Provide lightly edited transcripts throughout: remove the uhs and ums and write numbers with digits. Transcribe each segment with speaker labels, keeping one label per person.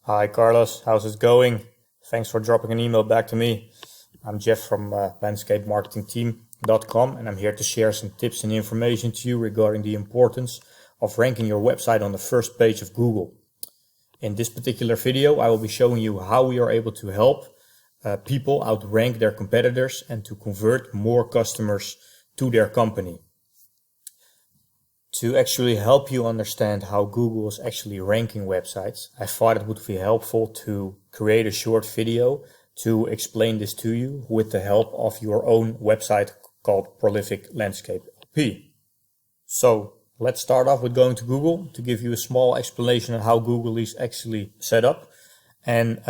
Speaker 1: Hi Carlos, how's it going? Thanks for dropping an email back to me. I'm Jeff from landscapingmarketingteam.com and I'm here to share some tips and information to you regarding the importance of ranking your website on the first page of Google. In this particular video, I will be showing you how we are able to help people outrank their competitors and to convert more customers to their company. To actually help you understand how Google is actually ranking websites, I thought it would be helpful to create a short video to explain this to you with the help of your own website called Prolific Landscape LP. So let's start off with going to Google to give you a small explanation on how Google is actually set up. And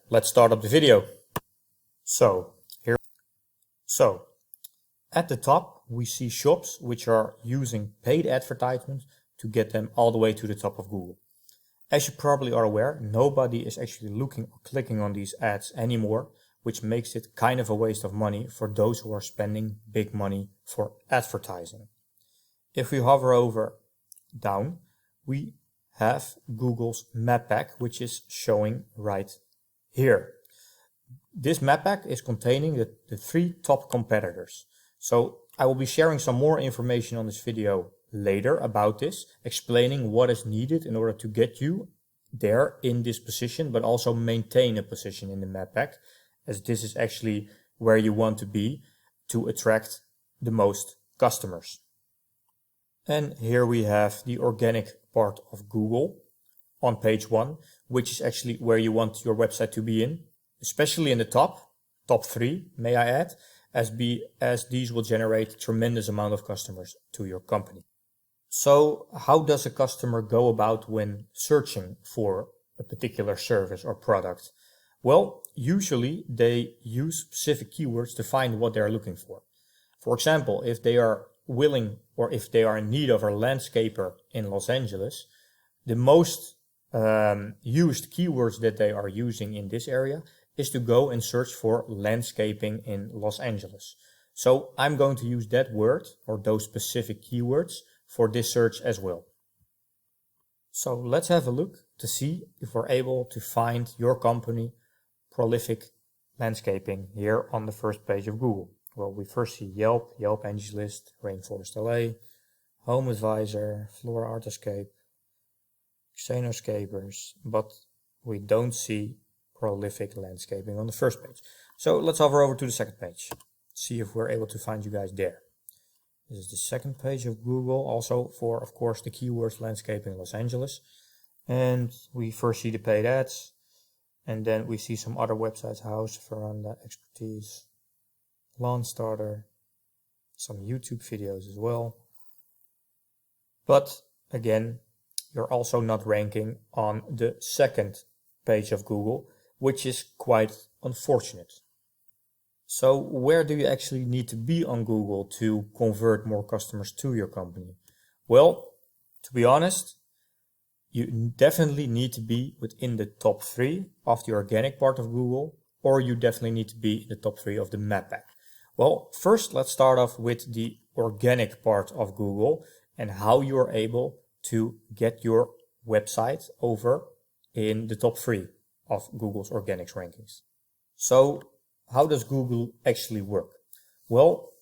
Speaker 1: let's start up the video. So at the top, we see shops which are using paid advertisements to get them all the way to the top of Google. As you probably are aware, nobody is actually looking or clicking on these ads anymore, which makes it kind of a waste of money for those who are spending big money for advertising. If we hover over down, we have Google's map pack, which is showing right here. This map pack is containing the three top competitors. So I will be sharing some more information on this video later about this, explaining what is needed in order to get you there in this position, but also maintain a position in the map pack, as this is actually where you want to be to attract the most customers. And here we have the organic part of Google on page 1, which is actually where you want your website to be in, especially in the top 3, may I add, as these will generate tremendous amount of customers to your company. So how does a customer go about when searching for a particular service or product? Well, usually they use specific keywords to find what they're looking for. For example, if they are willing or if they are in need of a landscaper in Los Angeles, the most used keywords that they are using in this area is to go and search for landscaping in Los Angeles. So I'm going to use that word or those specific keywords for this search as well. So let's have a look to see if we're able to find your company, Prolific Landscaping, here on the first page of Google. Well, we first see Yelp, Yelp Angie's List, Rainforest LA, Home Advisor, Flora Artscape, Xenoscapers, but we don't see Prolific Landscaping on the first page. So let's hover over to the second page, see if we're able to find you guys there. This is the second page of Google, also for, of course, the keywords landscaping Los Angeles. And we first see the paid ads, and then we see some other websites, House, Veranda, Expertise, Lawn Starter, some YouTube videos as well. But again, you're also not ranking on the second page of Google, which is quite unfortunate. So where do you actually need to be on Google to convert more customers to your company? Well, to be honest, you definitely need to be within the top 3 of the organic part of Google, or you definitely need to be in the top 3 of the map pack. Well, first let's start off with the organic part of Google and how you are able to get your website over in the top 3 of Google's organics rankings. So how does Google actually work? Well,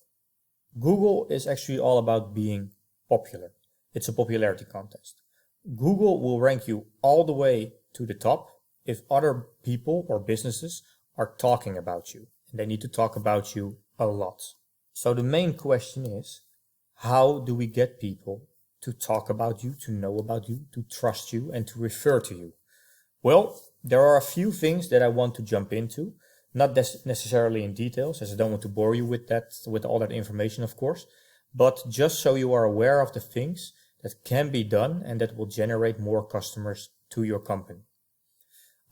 Speaker 1: Google is actually all about being popular. It's a popularity contest. Google will rank you all the way to the top if other people or businesses are talking about you. And they need to talk about you a lot. So the main question is, how do we get people to talk about you, to know about you, to trust you, and to refer to you? Well, there are a few things that I want to jump into, not necessarily in details, as I don't want to bore you with all that information, of course, but just so you are aware of the things that can be done and that will generate more customers to your company.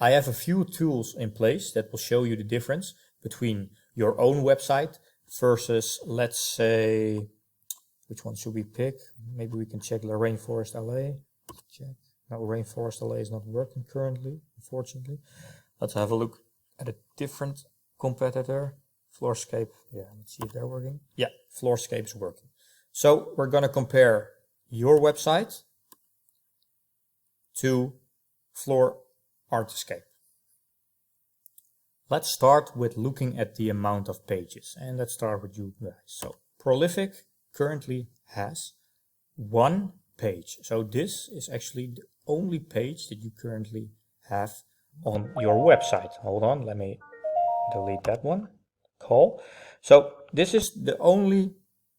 Speaker 1: I have a few tools in place that will show you the difference between your own website versus, let's say, which one should we pick? Maybe we can check the Rainforest LA. Check. No, Rainforest LA is not working currently, unfortunately. Let's have a look at a different competitor. Floorscape. Yeah, let's see if they're working. Yeah, Floorscape is working. So we're going to compare your website to Artscape. Let's start with looking at the amount of pages, and let's start with you guys. So Prolific currently has 1 page. So this is actually the only page that you currently have on your website. Hold on, let me delete that one. Call. So this is the only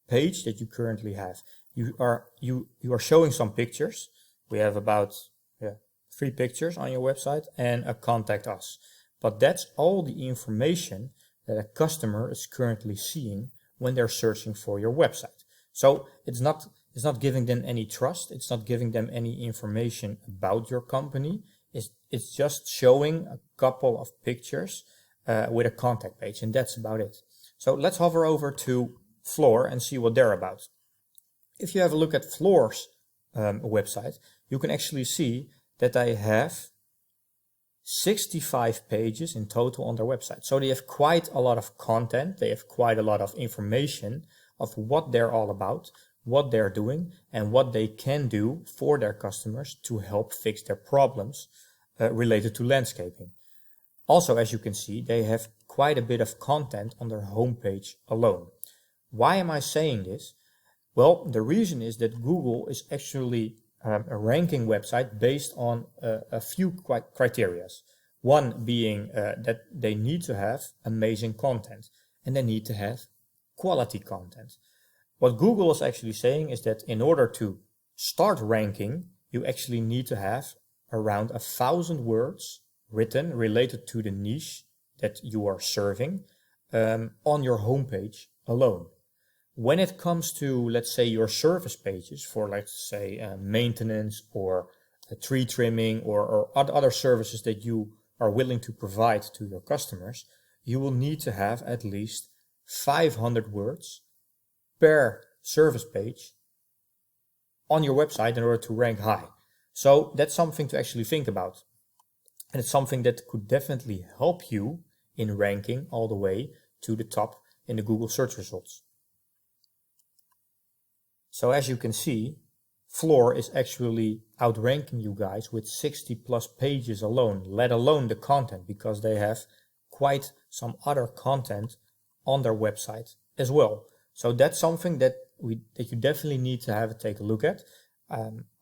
Speaker 1: page that you currently have. You are showing some pictures. We have about 3 pictures on your website and a contact us. But that's all the information that a customer is currently seeing when they're searching for your website. So it's not giving them any trust. It's not giving them any information about your company. It's just showing a couple of pictures with a contact page, and that's about it. So let's hover over to Floor and see what they're about. If you have a look at Floor's website, you can actually see that they have 65 pages in total on their website. So they have quite a lot of content. They have quite a lot of information of what they're all about, what they're doing, and what they can do for their customers to help fix their problems related to landscaping. Also, as you can see, they have quite a bit of content on their homepage alone. Why am I saying this? Well, the reason is that Google is actually a ranking website based on a few criteria. One being that they need to have amazing content and they need to have quality content. What Google is actually saying is that in order to start ranking, you actually need to have around 1,000 words written related to the niche that you are serving on your homepage alone. When it comes to, let's say, your service pages for, let's say, maintenance or tree trimming or other services that you are willing to provide to your customers, you will need to have at least 500 words per service page on your website in order to rank high. So that's something to actually think about. And it's something that could definitely help you in ranking all the way to the top in the Google search results. So as you can see, Floor is actually outranking you guys with 60 plus pages alone, let alone the content, because they have quite some other content on their website as well. So that's something that you definitely need to take a look at.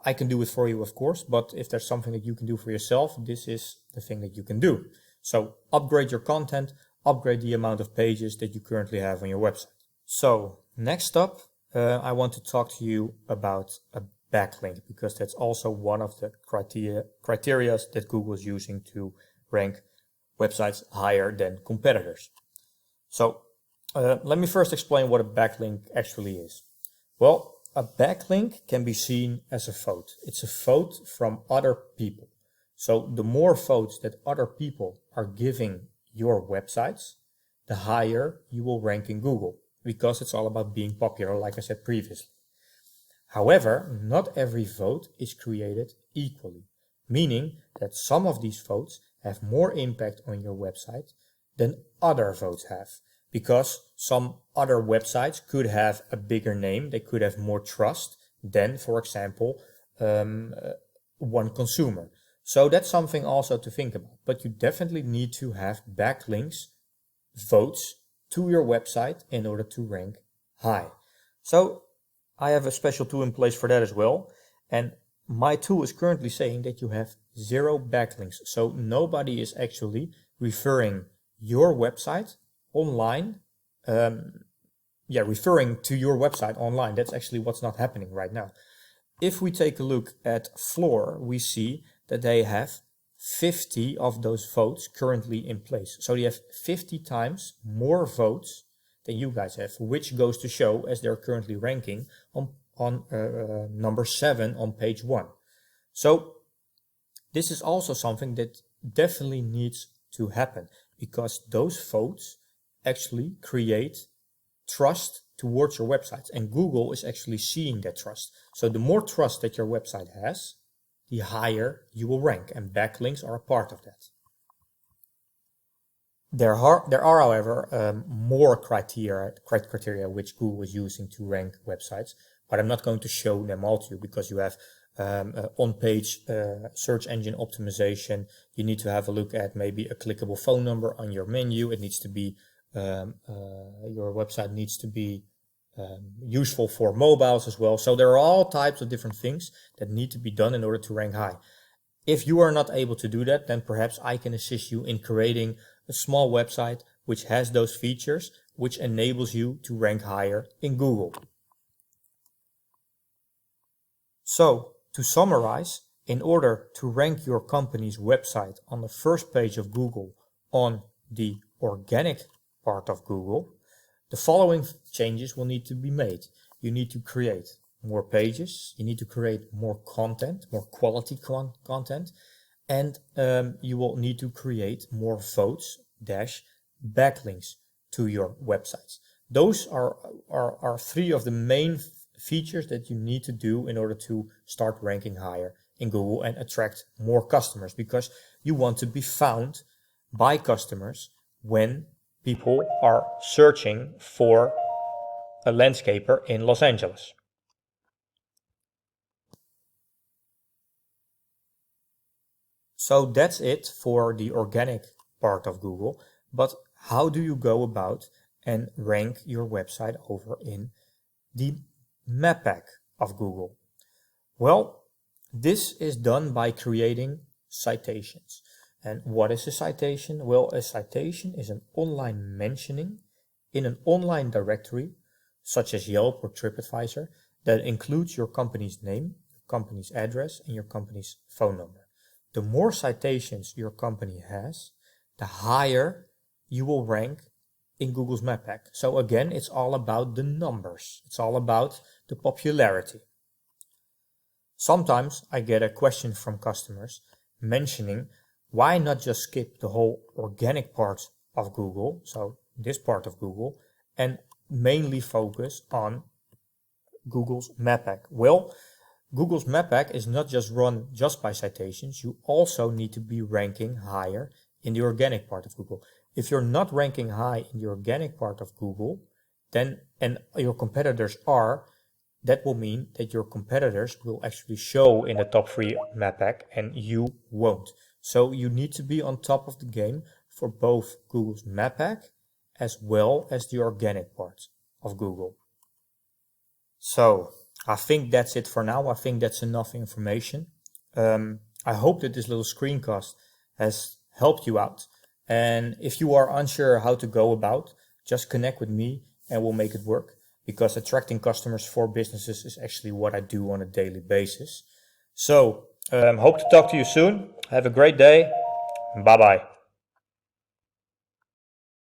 Speaker 1: I can do it for you, of course, but if there's something that you can do for yourself, this is the thing that you can do. So upgrade your content, upgrade the amount of pages that you currently have on your website. So next up, I want to talk to you about a backlink, because that's also one of the criteria that Google is using to rank websites higher than competitors. So let me first explain what a backlink actually is. Well, a backlink can be seen as a vote. It's a vote from other people. So the more votes that other people are giving your websites, the higher you will rank in Google, because it's all about being popular, like I said previously. However, not every vote is created equally, meaning that some of these votes have more impact on your website than other votes have, because some other websites could have a bigger name, they could have more trust than, for example, one consumer. So that's something also to think about, but you definitely need to have backlinks, votes to your website in order to rank high. So I have a special tool in place for that as well. And my tool is currently saying that you have 0 backlinks. So nobody is actually referring your website online. Referring to your website online. That's actually what's not happening right now. If we take a look at Floor, we see that they have 50 of those votes currently in place. So they have 50 times more votes than you guys have, which goes to show, as they're currently ranking on number 7 on page 1. So this is also something that definitely needs to happen, because those votes actually create trust towards your website, and Google is actually seeing that trust. So the more trust that your website has, the higher you will rank, and backlinks are a part of that. There are, however, more criteria which Google is using to rank websites, but I'm not going to show them all to you, because you have on-page search engine optimization. You need to have a look at maybe a clickable phone number on your menu. It needs to be, your website needs to be useful for mobiles as well. So there are all types of different things that need to be done in order to rank high. If you are not able to do that, then perhaps I can assist you in creating a small website which has those features, which enables you to rank higher in Google. So, to summarize, in order to rank your company's website on the first page of Google on the organic part of Google, the following changes will need to be made. You need to create more pages, you need to create more content, more quality content, and you will need to create more votes - backlinks to your websites. Those are three of the main features that you need to do in order to start ranking higher in Google and attract more customers, because you want to be found by customers when people are searching for a landscaper in Los Angeles. So that's it for the organic part of Google. But how do you go about and rank your website over in the map pack of Google? Well, this is done by creating citations. And what is a citation? Well, a citation is an online mentioning in an online directory, such as Yelp or TripAdvisor, that includes your company's name, your company's address, and your company's phone number. The more citations your company has, the higher you will rank in Google's map pack. So again, it's all about the numbers. It's all about the popularity. Sometimes I get a question from customers mentioning, why not just skip the whole organic part of Google, so this part of Google, and mainly focus on Google's map pack? Well, Google's map pack is not just run just by citations. You also need to be ranking higher in the organic part of Google. If you're not ranking high in the organic part of Google, then, and your competitors are, that will mean that your competitors will actually show in the top 3 map pack and you won't. So you need to be on top of the game for both Google's map pack as well as the organic part of Google. So I think that's it for now. I think that's enough information. I hope that this little screencast has helped you out. And if you are unsure how to go about, just connect with me and we'll make it work, because attracting customers for businesses is actually what I do on a daily basis. So hope to talk to you soon. Have a great day. Bye-bye.